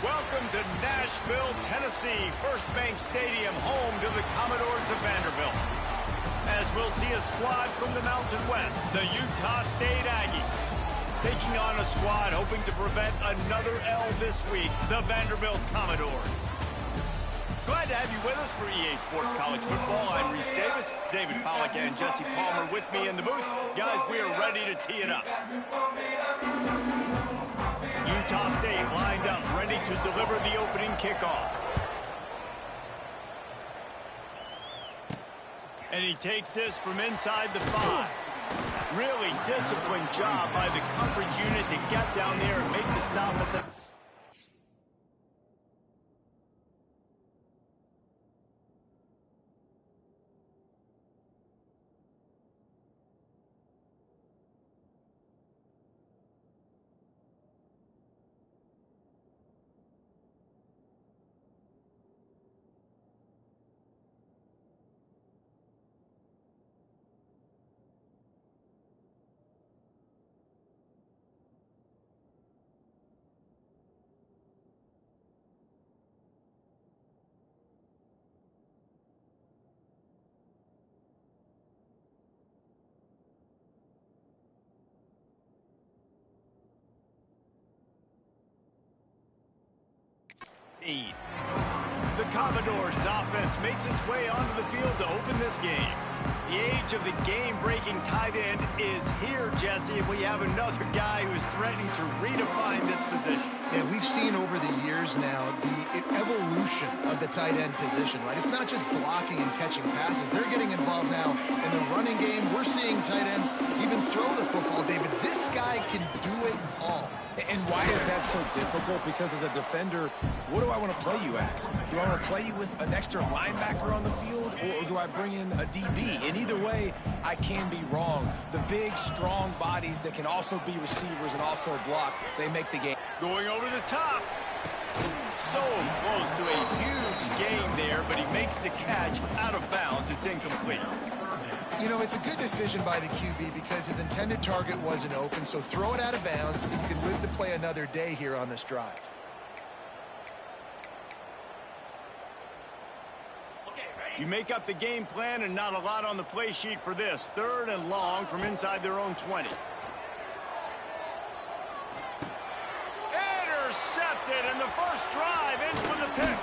Welcome to Nashville, Tennessee, First Bank Stadium, home to the Commodores of Vanderbilt. As we'll see a squad from the Mountain West, the Utah State Aggies, taking on a squad hoping to prevent another L this week, the Vanderbilt Commodores. Glad to have you with us for EA Sports College Football. I'm Reese Davis, David Pollack and Jesse Palmer with me in the booth. Guys, we are ready to tee it up. Utah State lined up, ready to deliver the opening kickoff. And he takes this from inside the 5. Really disciplined job by the coverage unit to get down there and make the stop at the... The Commodores' offense makes its way onto the field to open this game. The age of the game-breaking tight end is here, Jesse, and we have another guy who's threatening to redefine this position. Yeah, we've seen over the years now the evolution of the tight end position, right? It's not just blocking and catching passes. They're getting involved now in the running game. We're seeing tight ends even throw the football, David. This guy can do it all. And why is that so difficult? Because as a defender, what do I want to play you as? Do I want to play you with an extra linebacker on the field, or do I bring in a DB? And either way, I can be wrong. The big, strong bodies that can also be receivers and also block, they make the game. Going over the top. So close to a huge gain there, but he makes the catch out of bounds. It's incomplete. You know, it's a good decision by the QB because his intended target wasn't open, so throw it out of bounds, and you can live to play another day here on this drive. You make up the game plan and not a lot on the play sheet for this. 3rd and long from inside their own 20. Intercepted, and the first drive ends with a pick.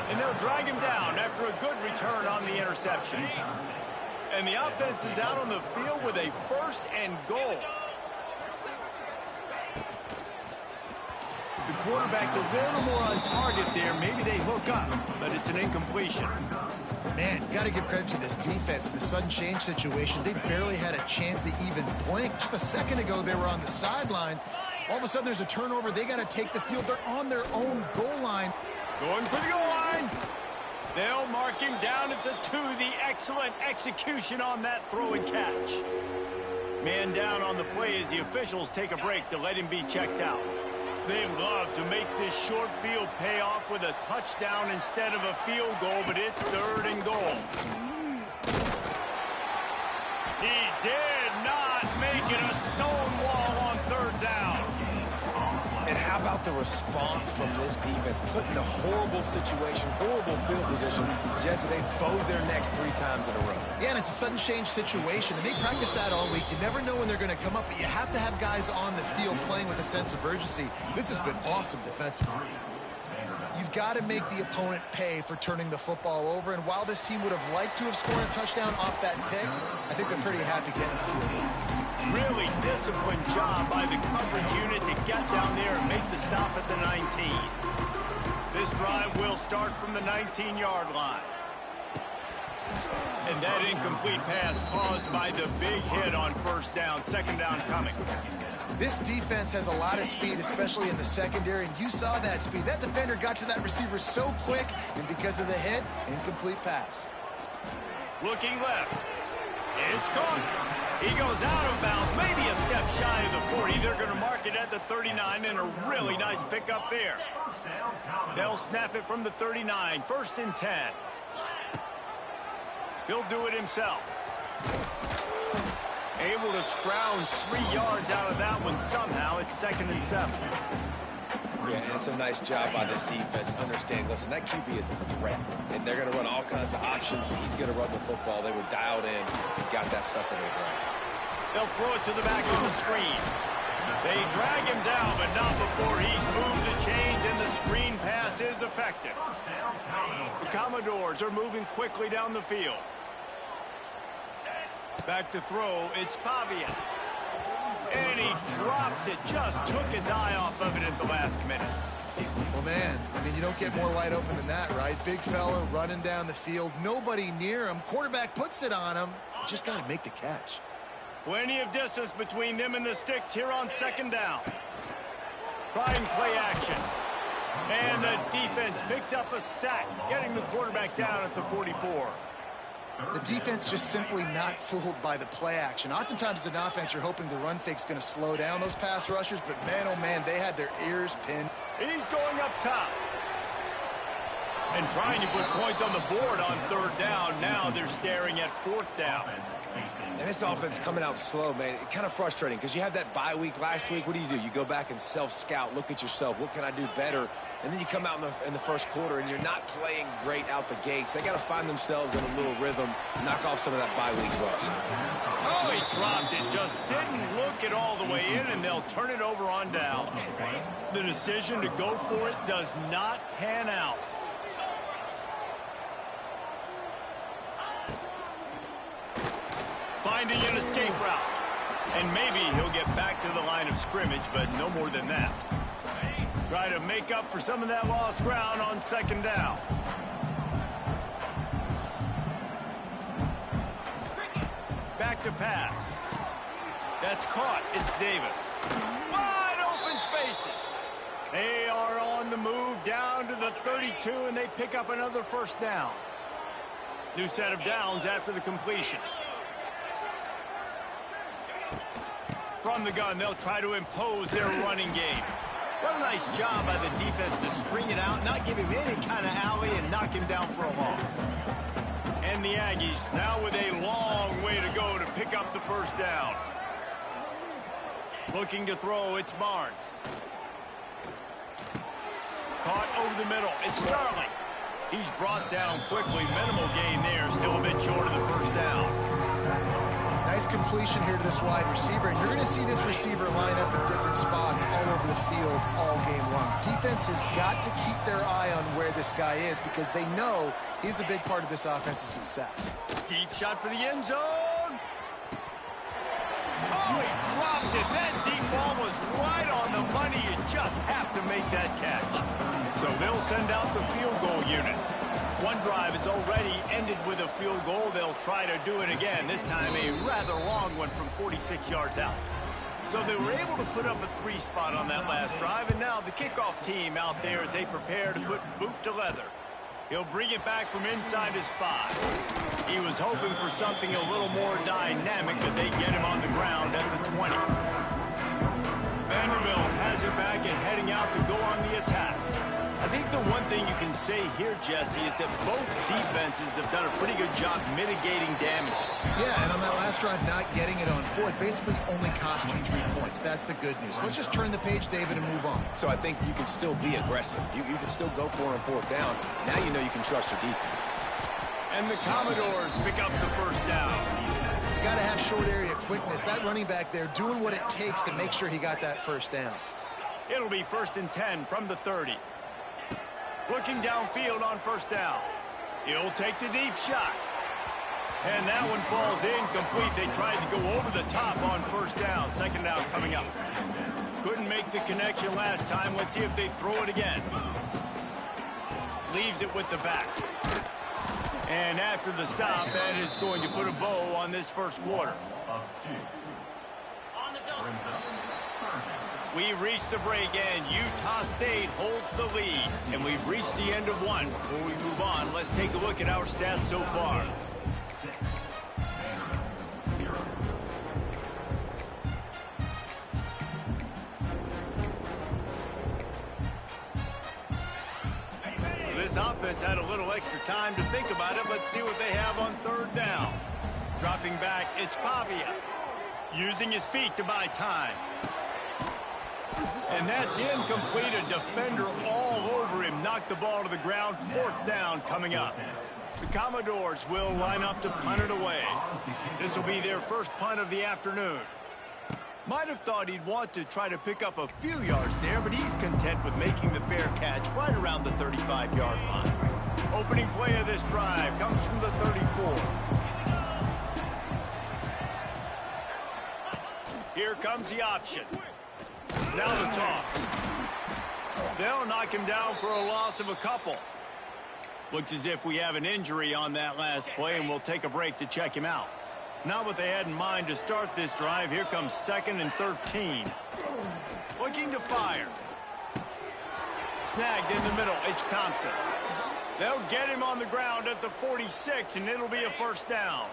And they'll drag him down after a good return on the interception. And the offense is out on the field with a 1st and goal. If the quarterback's a little more on target there, maybe they hook up, but it's an incompletion. Man, got to give credit to this defense. In the sudden change situation, they barely had a chance to even blink. Just a second ago, they were on the sidelines. All of a sudden, there's a turnover. They got to take the field. They're on their own goal line. Going for the goal line. They'll mark him down at the 2. The excellent execution on that throw and catch. Man down on the play as the officials take a break to let him be checked out. They'd love to make this short field pay off with a touchdown instead of a field goal, but it's 3rd and goal. He did not make it a stone wall on 3rd down. And how about the response from this defense? Put in a horrible situation, horrible field position. Jesse, they bowed their necks 3 times in a row. Yeah, and it's a sudden change situation, and they practice that all week. You never know when they're going to come up, but you have to have guys on the field playing with a sense of urgency. This has been awesome defensively. You've got to make the opponent pay for turning the football over, and while this team would have liked to have scored a touchdown off that pick, I think they're pretty happy getting the field. Really disciplined job by the coverage unit to get down there and make the stop at the 19. This drive will start from the 19-yard line. And that incomplete pass caused by the big hit on 1st down, 2nd down coming. This defense has a lot of speed, especially in the secondary, and you saw that speed. That defender got to that receiver so quick, and because of the hit, incomplete pass. Looking left. It's caught. He goes out of bounds, maybe a step shy of the 40. They're going to mark it at the 39, and a really nice pickup there. They'll snap it from the 39, 1st and 10. He'll do it himself. Able to scrounge 3 yards out of that one somehow. It's 2nd and 7. Yeah, and it's a nice job by this defense. Understand, listen, that QB is a threat, and they're going to run all kinds of options, and he's going to run the football. They were dialed in and got that sucker to the ground. They'll throw it to the back on the screen. They drag him down, but not before he's moved the chains, and the screen pass is effective. The Commodores are moving quickly down the field. Back to throw, it's Pavia. And he drops it, just took his eye off of it at the last minute. Well, man, I mean, you don't get more wide open than that, right? Big fella running down the field, nobody near him. Quarterback puts it on him. Just got to make the catch. Plenty of distance between them and the sticks here on second down. Trying play action. And the defense picks up a sack, getting the quarterback down at the 44. The defense just simply not fooled by the play action. Oftentimes as an offense, you're hoping the run fake's going to slow down those pass rushers, but man, oh man, they had their ears pinned. He's going up top. And trying to put points on the board on third down. Now they're staring at fourth down. And this offense coming out slow, man. It's kind of frustrating because you had that bye week last week. What do? You go back and self-scout, look at yourself. What can I do better? And then you come out in the first quarter, and you're not playing great out the gates. They got to find themselves in a little rhythm, knock off some of that bye week rust. Oh, he dropped it. Just didn't look it all the way in, and they'll turn it over on down. The decision to go for it does not pan out. Finding an escape route. And maybe he'll get back to the line of scrimmage, but no more than that. Try to make up for some of that lost ground on second down. Back to pass. That's caught. It's Davis. Wide open spaces. They are on the move down to the 32, and they pick up another first down. New set of downs after the completion. From the gun, they'll try to impose their running game. What a nice job by the defense to string it out, not give him any kind of alley, and knock him down for a loss. And the Aggies now with a long way to go to pick up the first down. Looking to throw, it's Barnes. Caught over the middle, it's Starling. He's brought down quickly, minimal gain there, still a bit short of the first down. Nice completion here to this wide receiver, and you're going to see this receiver line up in different spots all over the field all game long. Defense has got to keep their eye on where this guy is because they know he's a big part of this offense's success. Deep shot for the end zone. Oh, he dropped it. That deep ball was right on the money. You just have to make that catch. So they'll send out the field goal unit. One drive is already ended with a field goal. They'll try to do it again, this time a rather long one from 46 yards out. So they were able to put up a 3 spot on that last drive, and now the kickoff team out there as they prepare to put boot to leather. He'll bring it back from inside his 5. He was hoping for something a little more dynamic, but they get him on the ground at the 20. Vanderbilt has it back and heading out to go on the attack. I think the one thing you can say here, Jesse, is that both defenses have done a pretty good job mitigating damages. Yeah, and on that last drive, not getting it on fourth basically only cost you 3 points. That's the good news. Let's just turn the page, David, and move on. So I think you can still be aggressive. You can still go for it on fourth down. Now you know you can trust your defense. And the Commodores pick up the first down. You got to have short area quickness. That running back there doing what it takes to make sure he got that first down. It'll be 1st and 10 from the 30. Looking downfield on first down. He'll take the deep shot. And that one falls incomplete. They tried to go over the top on first down. Second down coming up. Couldn't make the connection last time. Let's see if they throw it again. Leaves it with the back. And after the stop, that is going to put a bow on this first quarter. We've reached the break, and Utah State holds the lead. And we've reached the end of one. Before we move on, let's take a look at our stats so far. This offense had a little extra time to think about it. Let's see what they have on third down. Dropping back, it's Pavia. Using his feet to buy time. And that's incomplete. A defender all over him. Knocked the ball to the ground. 4th down coming up. The Commodores will line up to punt it away. This will be their first punt of the afternoon. Might have thought he'd want to try to pick up a few yards there, but he's content with making the fair catch right around the 35-yard line. Opening play of this drive comes from the 34. Here comes the option. Now the toss. They'll knock him down for a loss of a couple. Looks as if we have an injury on that last play, and we'll take a break to check him out. Not what they had in mind to start this drive. Here comes 2nd and 13. Looking to fire. Snagged in the middle. It's Thompson. They'll get him on the ground at the 46, and it'll be a 1st down.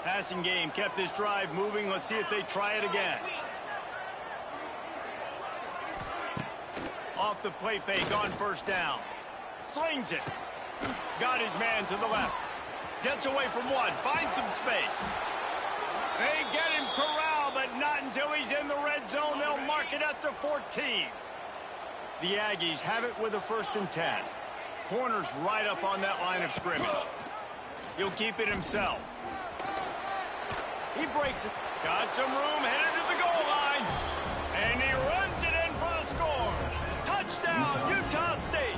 Passing game kept this drive moving. Let's see if they try it again. Off the play fake on 1st down. Slings it. Got his man to the left. Gets away from one. Finds some space. They get him corralled, but not until he's in the red zone. They'll mark it at the 14. The Aggies have it with a 1st and 10. Corner's right up on that line of scrimmage. He'll keep it himself. He breaks it. Got some room, headed to the goal line. And he runs it in for the score. Touchdown, Utah State.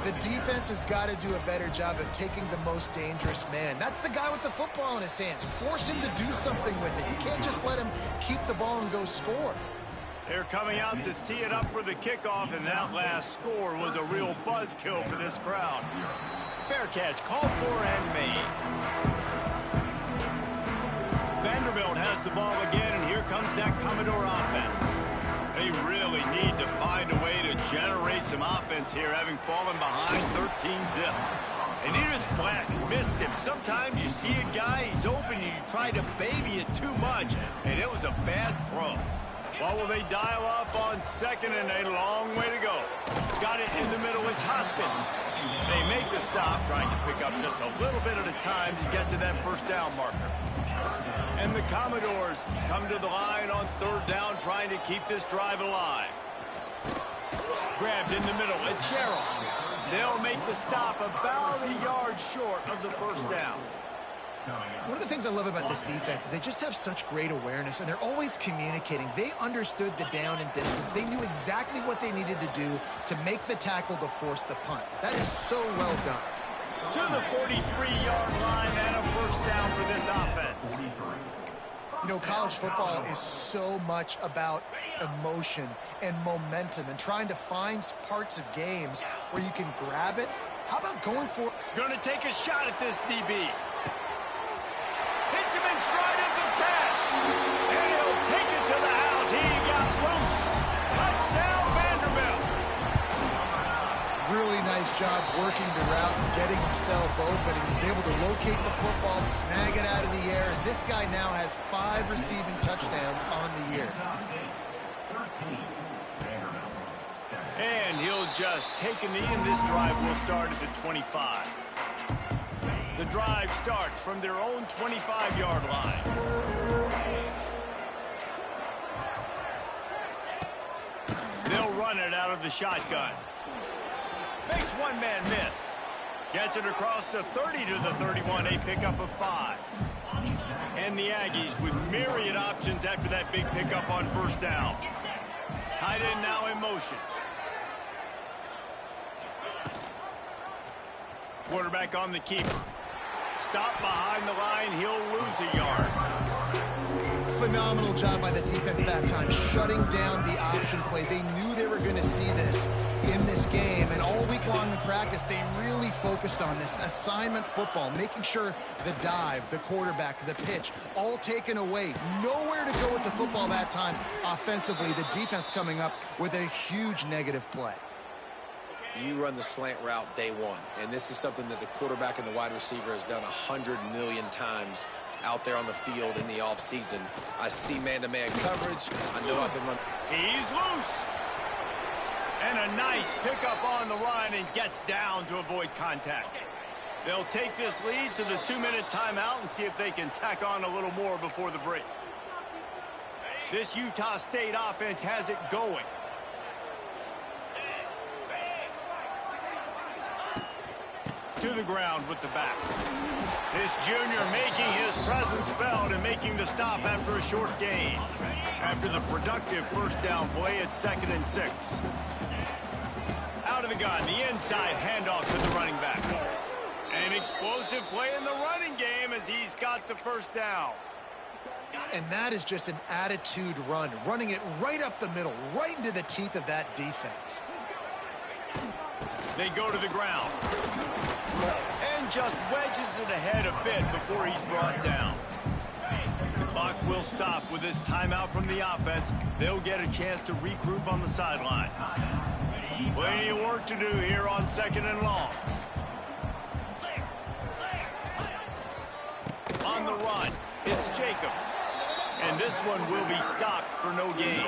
The defense has got to do a better job of taking the most dangerous man. That's the guy with the football in his hands. Force him to do something with it. You can't just let him keep the ball and go score. They're coming out to tee it up for the kickoff, and that last score was a real buzzkill for this crowd. Fair catch called for and made. Vanderbilt has the ball again, and here comes that Commodore offense. They really need to find a way to generate some offense here, having fallen behind 13-zip. And he just flat missed him. Sometimes you see a guy, he's open, and you try to baby it too much, and it was a bad throw. Well, will they dial up on 2nd and a long way to go? Got it in the middle. It's Hoskins. They make the stop, trying to pick up just a little bit at a time to get to that 1st down marker. And the Commodores come to the line on 3rd down, trying to keep this drive alive. Grabbed in the middle. It's Sherrill. They'll make the stop about a yard short of the 1st down. One of the things I love about this defense is they just have such great awareness, and they're always communicating. They understood the down and distance. They knew exactly what they needed to do to make the tackle to force the punt. That is so well done. To the 43-yard line and a 1st down for this offense. You know, college football is so much about emotion and momentum and trying to find parts of games where you can grab it. How about going for it? Going to take a shot at this DB. Hits him in stride at the 10. And he'll take it to the house. He got loose. Touchdown, Vanderbilt. Really nice job working the route and getting himself open. He was able to locate the football, snag it out of the air, and this guy now has 5 receiving touchdowns on the year. And he'll just take a knee, and this drive will start at the 25. The drive starts from their own 25-yard line. They'll run it out of the shotgun. Makes one man miss. Gets it across the 30 to the 31, a pickup of 5. And the Aggies with myriad options after that big pickup on 1st down. Tight end now in motion. Quarterback on the keeper. Stop behind the line. He'll lose a yard. Phenomenal job by the defense that time, shutting down the option play. They knew they were going to see this in this game, and all week long in practice, they really focused on this assignment football, making sure the dive, the quarterback, the pitch, all taken away. Nowhere to go with the football that time offensively. The defense coming up with a huge negative play. You run the slant route day one, and this is something that the quarterback and the wide receiver has done 100 million times out there on the field in the offseason. I see man-to-man coverage. I know I can run. He's loose. And a nice pickup on the run, and gets down to avoid contact. They'll take this lead to the 2-minute timeout and see if they can tack on a little more before the break. This Utah State offense has it going. To the ground with the back. This junior making his presence felt and making the stop after a short gain. After the productive first down play, it's 2nd and 6. Out of the gun, the inside handoff to the running back. An explosive play in the running game as he's got the first down. And that is just an attitude run, running it right up the middle, right into the teeth of that defense. They go to the ground. And just wedges it ahead a bit before he's brought down. The clock will stop with this timeout from the offense. They'll get a chance to regroup on the sideline. Plenty of work to do here on 2nd and long. On the run, it's Jacobs. And this one will be stopped for no gain.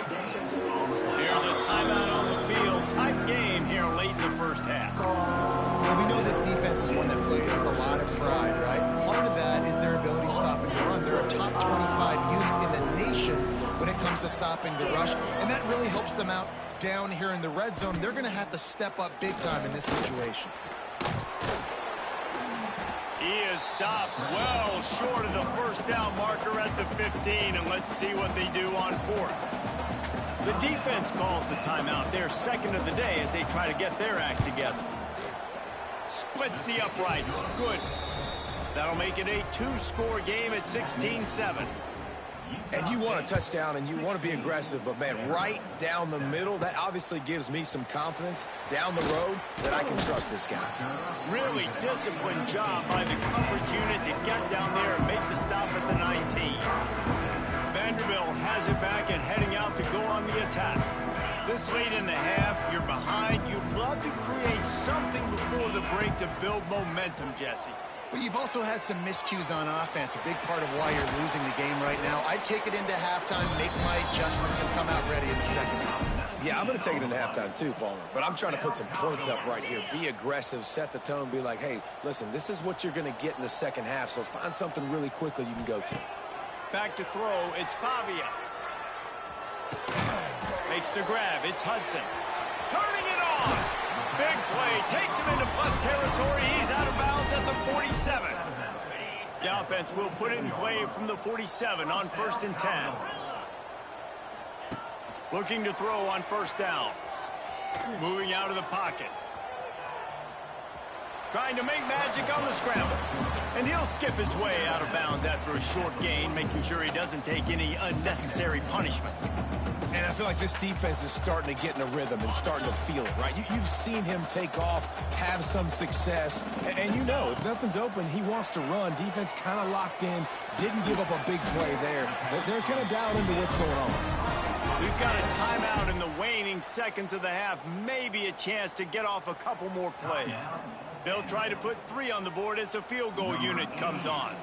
Here's a timeout on the field. Tight game here late in the first half. Well, we know this defense is one that plays with a lot of pride, right? Part of that is their ability stopping the run. They're a top 25 unit in the nation when it comes to stopping the rush, and that really helps them out down here in the red zone. They're going to have to step up big time in this situation. He is stopped well short of the first down marker at the 15, and let's see what they do on 4th. The defense calls the timeout. They're 2nd of the day as they try to get their act together. Splits the uprights. Good. That'll make it a 2-score game at 16-7. And you want a touchdown and you want to be aggressive, but man, right down the middle, that obviously gives me some confidence down the road that I can trust this guy. Really disciplined job by the coverage unit to get down there and make the stop at the 19. Vanderbilt has it back and heading out to go on the attack. This late in the half, you're behind. You'd love to create something before the break to build momentum, Jesse. But you've also had some miscues on offense, a big part of why you're losing the game right now. I'd take it into halftime, make my adjustments, and come out ready in the second half. Yeah, I'm going to take it into halftime too, Palmer. But I'm trying to put some points up right here. Be aggressive, set the tone, be like, hey, listen, this is what you're going to get in the second half, so find something really quickly you can go to. Back to throw, it's Pavia. Makes the grab, it's Hudson. Turning it on! Big play, takes him into plus territory. He's out of bounds at the 47. The offense will put it in play from the 47 on 1st and 10. Looking to throw on 1st down. Moving out of the pocket. Trying to make magic on the scramble. And he'll skip his way out of bounds after a short gain, making sure he doesn't take any unnecessary punishment. And I feel like this defense is starting to get in a rhythm and starting to feel it, right? You've seen him take off, have some success, and you know, if nothing's open, he wants to run. Defense kind of locked in, didn't give up a big play there. They're kind of dialed into what's going on. We've got a timeout in the waning seconds of the half, maybe a chance to get off a couple more plays. They'll try to put 3 on the board as the field goal unit comes on.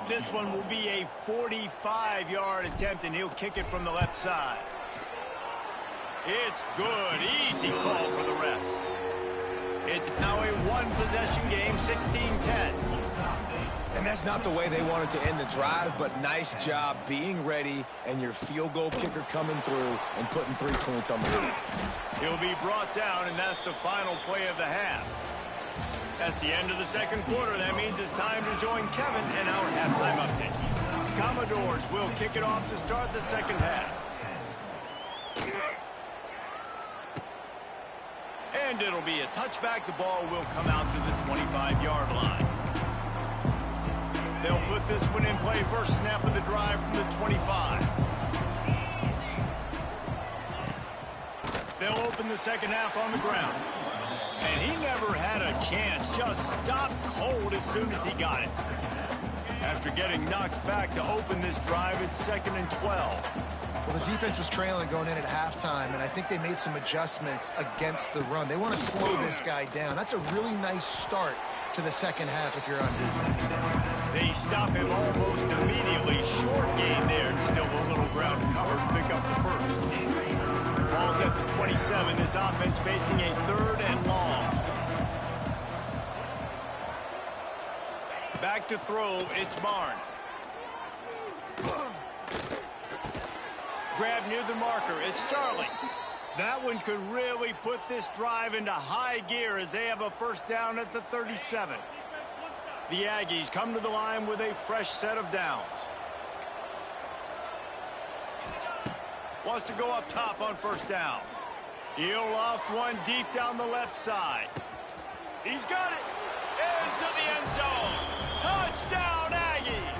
This one will be a 45-yard attempt, and he'll kick it from the left side. It's good. Easy call for the refs. It's now a one-possession game, 16-10. And that's not the way they wanted to end the drive, but nice job being ready and your field goal kicker coming through and putting 3 points on the board. He'll be brought down, and that's the final play of the half. That's the end of the second quarter. That means it's time to join Kevin in our halftime update. Commodores will kick it off to start the second half. And it'll be a touchback. The ball will come out to the 25-yard line. They'll put this one in play. First snap of the drive from the 25. They'll open the second half on the ground. And he never had a chance. Just stopped cold as soon as he got it. After getting knocked back to open this drive, it's 2nd and 12. Well, the defense was trailing going in at halftime, and I think they made some adjustments against the run. They want to slow this guy down. That's a really nice start to the second half if you're on defense. They stop him almost immediately. Short gain there, and still a little ground to cover to pick up the first. Ball's at the 27. This offense facing a 3rd and long. Back to throw, it's Barnes. grab near the marker. It's Starling. That one could really put this drive into high gear as they have a first down at the 37. The Aggies come to the line with a fresh set of downs. Wants to go up top on first down. He'll loft one deep down the left side. He's got it. Into the end zone. Touchdown, Aggies.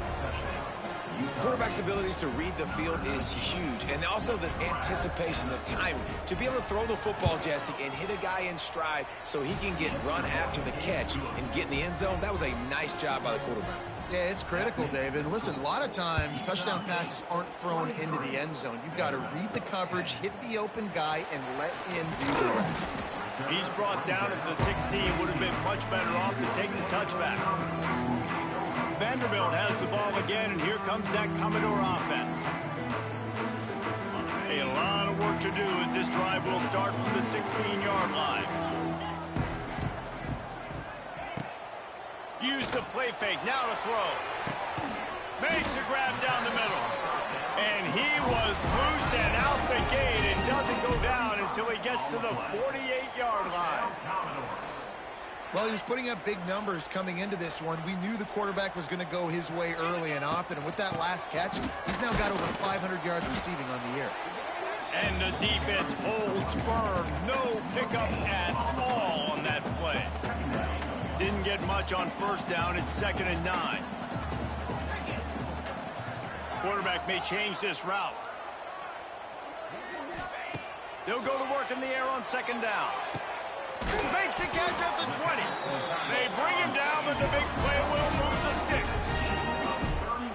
Quarterback's abilities to read the field is huge, and also the anticipation, the timing. To be able to throw the football, Jesse, and hit a guy in stride so he can get run after the catch and get in the end zone, that was a nice job by the quarterback. Yeah, it's critical, David. And listen, a lot of times touchdown passes aren't thrown into the end zone. You've got to read the coverage, hit the open guy, and let him do the rest. He's brought down at the 16. Would have been much better off to take the touchback. Vanderbilt has the ball again, and here comes that Commodore offense. A lot of work to do as this drive will start from the 16-yard line. Use the play fake, now to throw. Makes a grab down the middle. And he was loose and out the gate and doesn't go down until he gets to the 48-yard line. Well, he was putting up big numbers coming into this one. We knew the quarterback was going to go his way early and often. And with that last catch, he's now got over 500 yards receiving on the year. And the defense holds firm. No pickup at all on that play. Didn't get much on first down. It's 2nd and 9. Quarterback may change this route. They'll go to work in the air on 2nd down. Makes the catch at the 20. They bring him down, but the big play will move the sticks.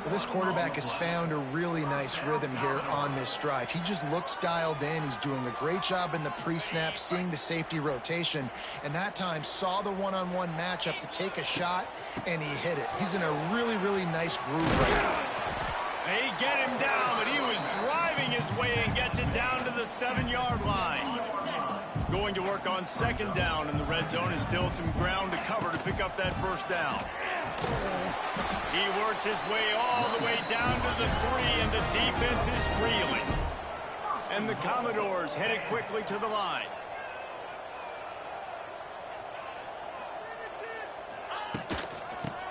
Well, this quarterback has found a really nice rhythm here on this drive. He just looks dialed in. He's doing a great job in the pre-snap, seeing the safety rotation, and that time saw the one-on-one matchup to take a shot, and he hit it. He's in a really, really nice groove right now. They get him down, but he was driving his way and gets it down to the 7-yard line. Going to work on 2nd down in the red zone, is still some ground to cover to pick up that first down. He works his way all the way down to the 3, and the defense is reeling. And the Commodores headed quickly to the line.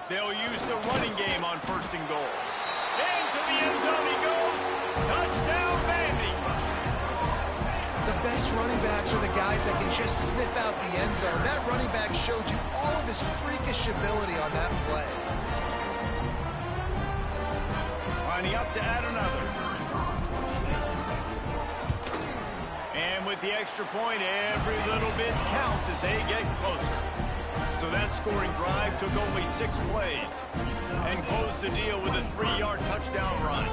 They'll use the running game on 1st and goal. Into the end zone he goes. Touchdown, Vandy. The best running backs are the guys that can just sniff out the end zone. That running back showed you all of his freakish ability on that play. Lining up to add another. And with the extra point, every little bit counts as they get closer. So that scoring drive took only 6 plays and closed the deal with a 3-yard touchdown run.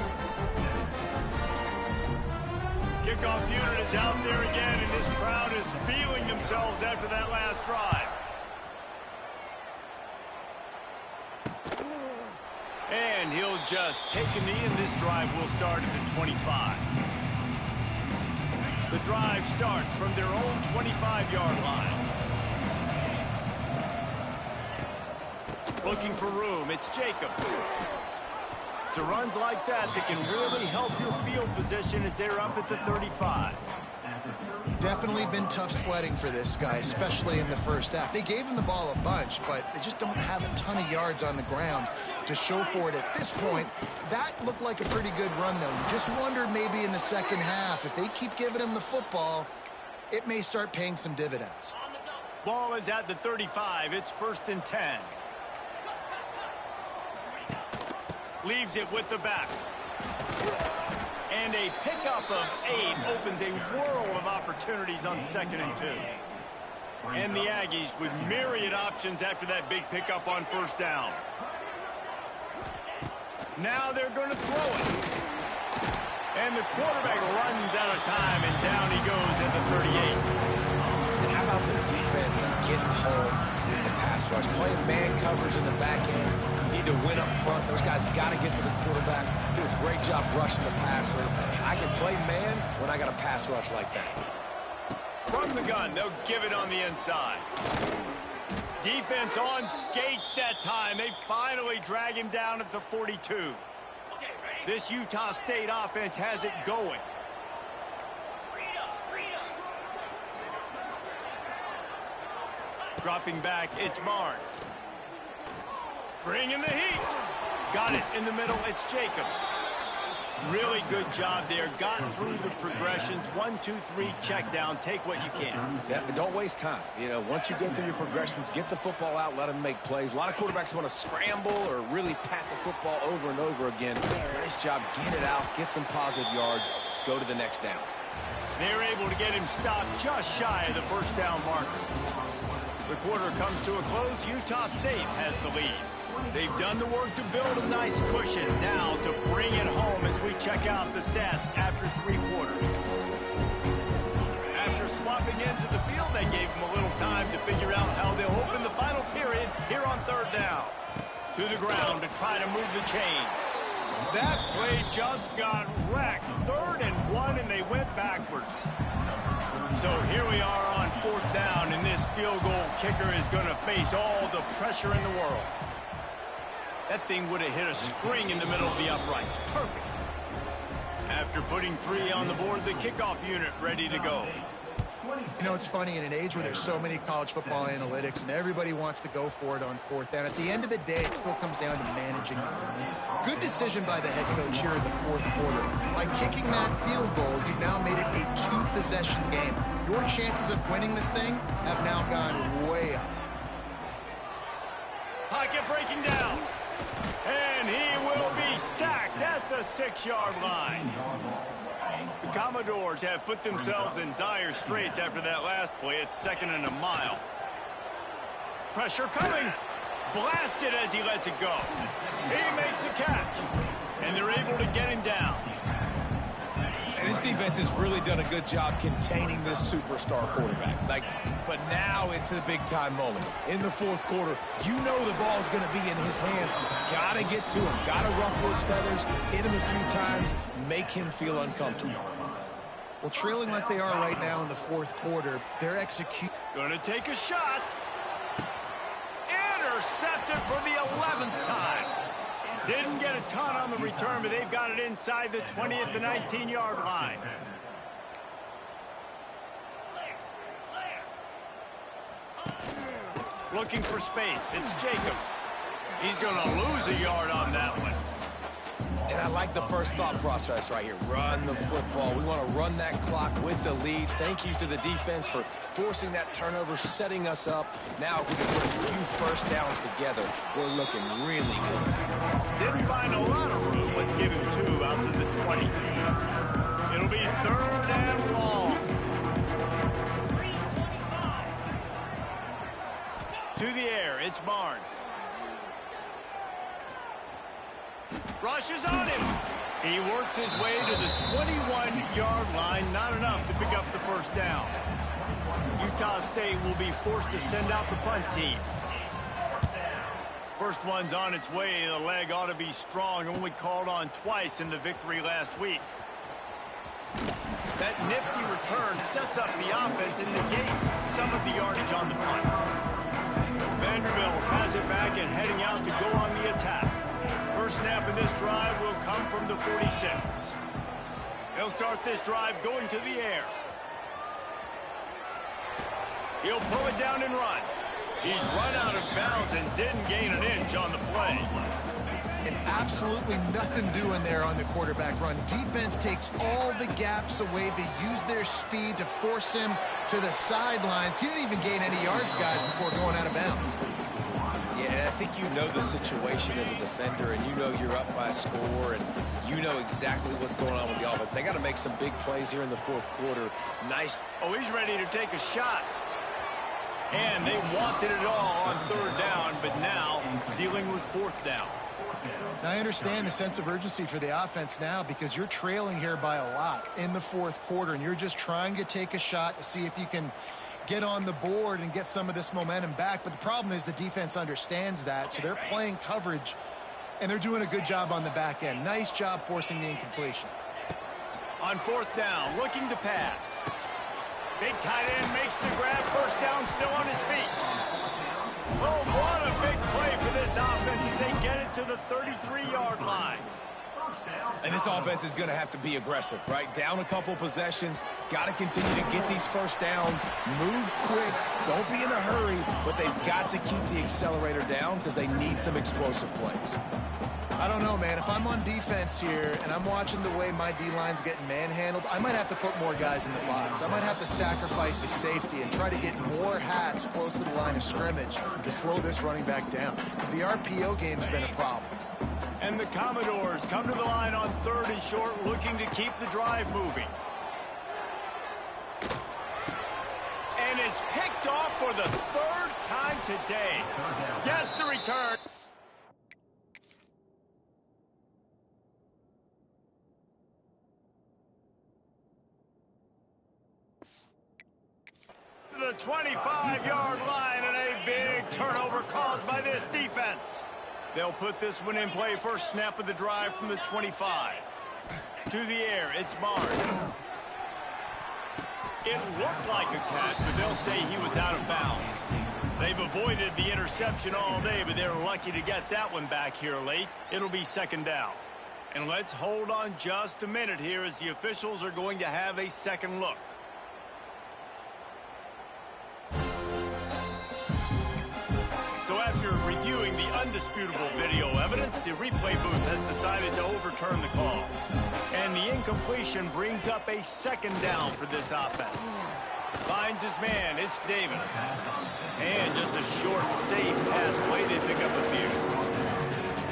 Kickoff unit is out there again, and this crowd is feeling themselves after that last drive. And he'll just take a knee, and this drive will start at the 25. The drive starts from their own 25-yard line. Looking for room, it's Jacobs. So runs like that can really help your field position as they're up at the 35. Definitely been tough sledding for this guy, especially in the first half. They gave him the ball a bunch, but they just don't have a ton of yards on the ground to show for it at this point. That looked like a pretty good run, though. You just wonder maybe in the second half, if they keep giving him the football, it may start paying some dividends. Ball is at the 35. It's 1st and 10. Leaves it with the back. And a pickup of 8 opens a world of opportunities on 2nd and 2. And the Aggies with myriad options after that big pickup on 1st down. Now they're going to throw it. And the quarterback runs out of time, and down he goes at the 38. And how about the defense getting home with the pass rush? Playing man coverage in the back end. You need to win up front. Those guys got to get to the quarterback. Do a great job rushing the passer. I can play man when I got a pass rush like that. From the gun, they'll give it on the inside. Defense on skates that time. They finally drag him down at the 42. This Utah State offense has it going. Dropping back, it's Barnes. Bringing the heat. Got it in the middle, it's Jacobs. Really good job there. Got through the progressions. 1, 2, 3, check down. Take what you can. Yeah, don't waste time. You know, once you go through your progressions, get the football out, let them make plays. A lot of quarterbacks want to scramble or really pat the football over and over again. Nice job. Get it out. Get some positive yards. Go to the next down. They're able to get him stopped just shy of the first down marker. The quarter comes to a close. Utah State has the lead. They've done the work to build a nice cushion. Now to bring it home as we check out the stats after 3 quarters. After swapping into the field, they gave them a little time to figure out how they'll open the final period here on 3rd down. To the ground to try to move the chains. That play just got wrecked. 3rd and 1, and they went backwards. So here we are on 4th down, and this field goal kicker is going to face all the pressure in the world. That thing would have hit a string in the middle of the uprights. Perfect. After putting 3 on the board, the kickoff unit ready to go. You know, it's funny, in an age where there's so many college football analytics and everybody wants to go for it on 4th down, at the end of the day, it still comes down to managing. Good decision by the head coach here in the 4th quarter. By kicking that field goal, you've now made it a 2-possession game. Your chances of winning this thing have now gone way up. Pocket breaking down. And he will be sacked at the 6-yard line. The Commodores have put themselves in dire straits after that last play. It's 2nd and a mile. Pressure coming. Blasted as he lets it go. He makes the catch. And they're able to get him down. And this defense has really done a good job containing this superstar quarterback. But now it's the big-time moment. In the 4th quarter, you know the ball's going to be in his hands. Got to get to him. Got to ruffle his feathers, hit him a few times, make him feel uncomfortable. Well, trailing like they are right now in the 4th quarter, their execution. Going to take a shot. Intercepted for the 11th time. Didn't get a ton on the return, but they've got it inside the 20 at the 19-yard line. Looking for space. It's Jacobs. He's going to lose a yard on that one. And I like the first thought process right here. Run the football. We want to run that clock with the lead. Thank you to the defense for forcing that turnover, setting us up. Now, if we can put a few first downs together, we're looking really good. Didn't find a lot of room. Let's give him 2 out to the 20. It'll be 3rd and long. To the air, it's Barnes. Rushes on him. He works his way to the 21-yard line. Not enough to pick up the first down. Utah State will be forced to send out the punt team. First one's on its way. The leg ought to be strong. Only called on twice in the victory last week. That nifty return sets up the offense and negates some of the yardage on the punt. Vanderbilt has it back and heading out to go on the attack. First snap in this drive will come from the 46. He'll start this drive going to the air. He'll pull it down and run. He's run out of bounds and didn't gain an inch on the play. And absolutely nothing doing there on the quarterback run. Defense takes all the gaps away. They use their speed to force him to the sidelines. He didn't even gain any yards, guys, before going out of bounds. Yeah, and I think you know the situation as a defender, and you know you're up by a score, and you know exactly what's going on with the offense. They got to make some big plays here in the 4th quarter. Nice. Oh, he's ready to take a shot. And they wanted it all on 3rd down, but now dealing with 4th down. Now, I understand the sense of urgency for the offense now because you're trailing here by a lot in the 4th quarter, and you're just trying to take a shot to see if you can get on the board and get some of this momentum back. But the problem is the defense understands that, so they're playing coverage, and they're doing a good job on the back end. Nice job forcing the incompletion. On 4th down, looking to pass. Big tight end makes the grab. First down, still on his feet. Oh, what a big play for this offense as they get it to the 33-yard line. And this offense is going to have to be aggressive, right? Down a couple possessions, got to continue to get these first downs, move quick, don't be in a hurry, but they've got to keep the accelerator down because they need some explosive plays. I don't know, man. If I'm on defense here and I'm watching the way my D-line's getting manhandled, I might have to put more guys in the box. I might have to sacrifice the safety and try to get more hats close to the line of scrimmage to slow this running back down, because the RPO game's been a problem. And the Commodores come to the line on 3rd and short, looking to keep the drive moving. And it's picked off for the 3rd time today. Gets the return. The 25-yard line, and a big turnover caused by this defense. They'll put this one in play. First snap of the drive from the 25. To the air, it's Barnes. It looked like a catch, but they'll say he was out of bounds. They've avoided the interception all day, but they're lucky to get that one back here late. It'll be 2nd down. And let's hold on just a minute here as the officials are going to have a second look. So after reviewing the undisputable video evidence, the replay booth has decided to overturn the call. And the incompletion brings up a 2nd down for this offense. Finds his man, it's Davis. And just a short, safe pass play, they pick up a few.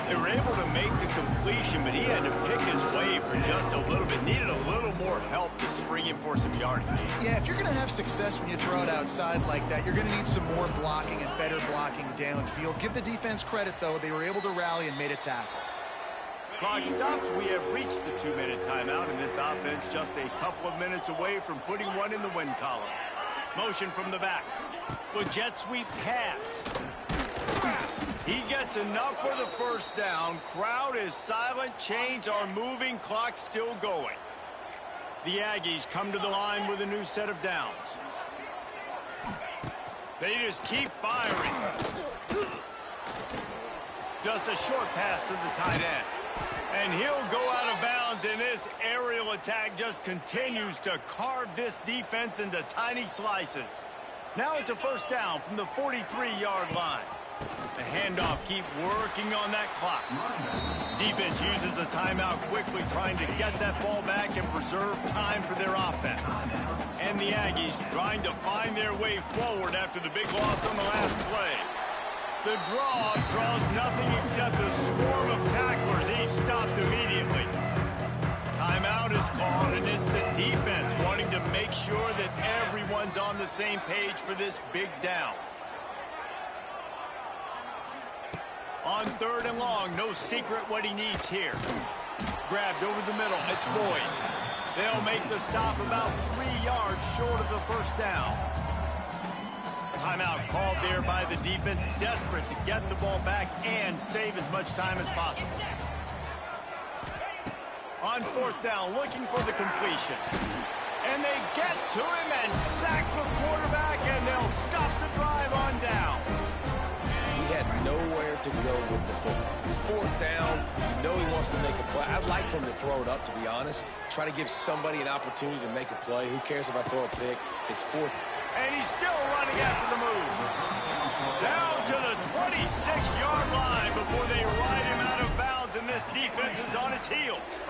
They were able to make the completion, but he had to pick his way for just a little bit. Needed a little more help to spring him for some yardage. Yeah, if you're going to have success when you throw it outside like that, you're going to need some more blocking and better blocking downfield. Give the defense credit, though. They were able to rally and made a tackle. Clock stops. We have reached the 2-minute timeout, and this offense just a couple of minutes away from putting one in the win column. Motion from the back. With jet sweep pass. He gets enough for the first down. Crowd is silent. Chains are moving. Clock still going. The Aggies come to the line with a new set of downs. They just keep firing. Just a short pass to the tight end. And he'll go out of bounds, and this aerial attack just continues to carve this defense into tiny slices. Now it's a first down from the 43-yard line. The handoff, keep working on that clock. Defense uses a timeout quickly, trying to get that ball back and preserve time for their offense. And the Aggies trying to find their way forward after the big loss on the last play. The draw draws nothing except a swarm of tacklers. He's stopped immediately. Timeout is called, and it's the defense wanting to make sure that everyone's on the same page for this big down. On 3rd and long, no secret what he needs here. Grabbed over the middle, it's Boyd. They'll make the stop about 3 yards short of the first down. Timeout called there by the defense, desperate to get the ball back and save as much time as possible. On 4th down, looking for the completion. And they get to him and sack the quarterback, and they'll stop the drive on down. He had nowhere to go with the football. 4th down, you know he wants to make a play. I'd like for him to throw it up, to be honest. Try to give somebody an opportunity to make a play. Who cares if I throw a pick? It's 4th. And he's still running after the move. Down to the 26-yard line before they ride him out of bounds, and this defense is on its heels.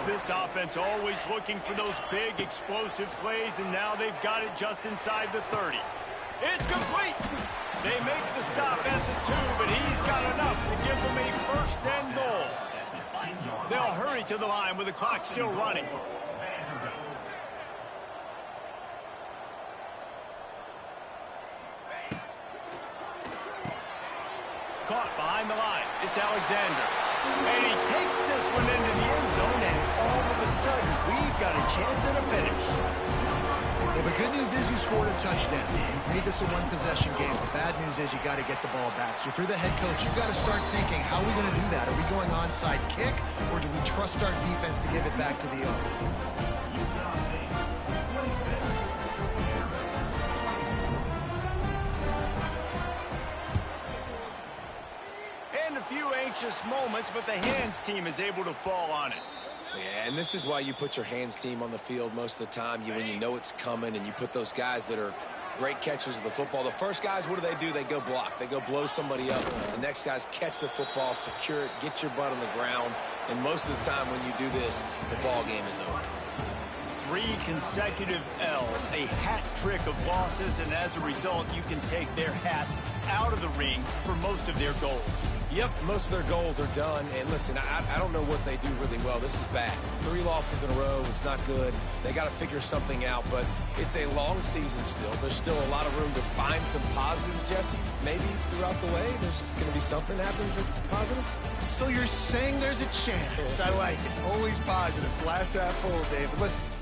This offense always looking for those big, explosive plays, and now they've got it just inside the 30. It's complete. They make the stop at the 2, but he's got enough to give them a first and goal. They'll hurry to the line with the clock still running. Caught behind the line. It's Alexander. And he takes this one into the end zone, and all of a sudden, we've got a chance at a finish. Well, the good news is you scored a touchdown. You've made this a one-possession game. The bad news is you got to get the ball back. So if you're the head coach, you've got to start thinking, how are we going to do that? Are we going onside kick, or do we trust our defense to give it back to the other? precious moments, but the hands team is able to fall on it. Yeah, and this is why you put your hands team on the field most of the time. When you know it's coming, and you put those guys that are great catchers of the football. The first guys, what do? They go block. They go blow somebody up. The next guys catch the football, secure it, get your butt on the ground. And most of the time when you do this, the ball game is over. 3 consecutive L's, a hat trick of losses, and as a result, you can take their hat out of the ring for most of their goals. Yep, most of their goals are done. And listen, I don't know what they do really well. This is bad. 3 losses in a row is not good. They got to figure something out, but it's a long season still. There's still a lot of room to find some positives, Jesse. Maybe throughout the way, there's going to be something happens that's positive. So you're saying there's a chance. I like it. Always positive. Glass half full, David. Listen.